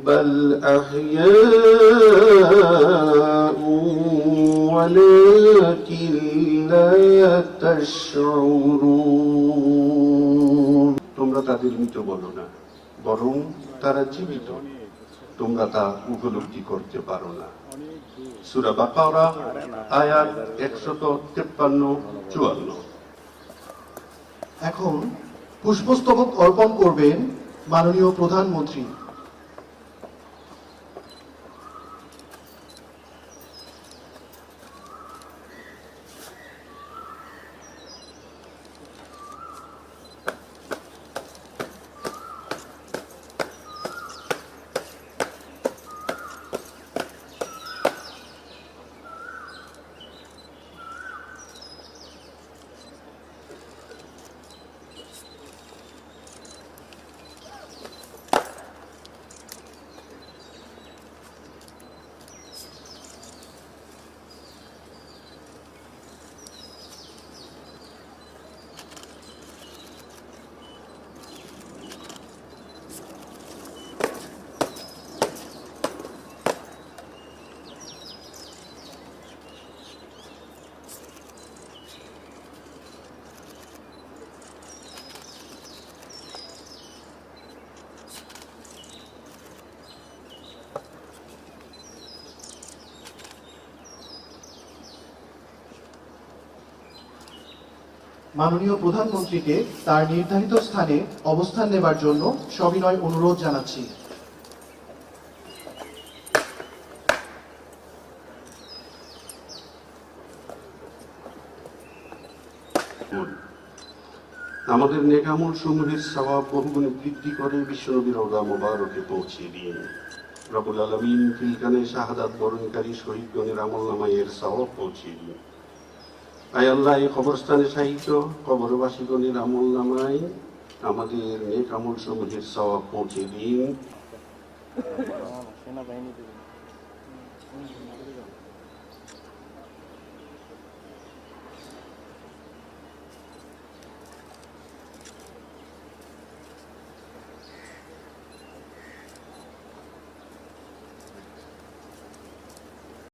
بل أحياء ولكن لا تشعرون তোমরা তাদের মৃত বলো না, বরং তারা জীবিত, তোমরা তা উপলব্ধি করতে পারো না। সূরা বাকারা আয়াত 153-54। এখন পুষ্পস্তবক অর্পণ করবেন মাননীয় প্রধানমন্ত্রী। মাননীয় প্রধানমন্ত্রীকে তার নির্ধারিত স্থানে অবস্থান নেবার জন্য সবিনয় অনুরোধ জানাচ্ছি। আমাদের নেকামল সমূহের সওয়াব বহুগুণে বৃদ্ধি করে বিশ্বনবীর রওজা মোবারকে পৌঁছে দিন। রব্বুল আলামিন ফিলকানে শাহাদাত বরণকারী শহীদগণের আমলনামায় এর সওয়াব পৌঁছে দিন। আয় আল্লাহ, এই কবরস্থানে শায়িত কবরবাসীগণের আমলনামায় আমাদের নেক আমল সমূহের সওয়াব পৌঁছে দিন।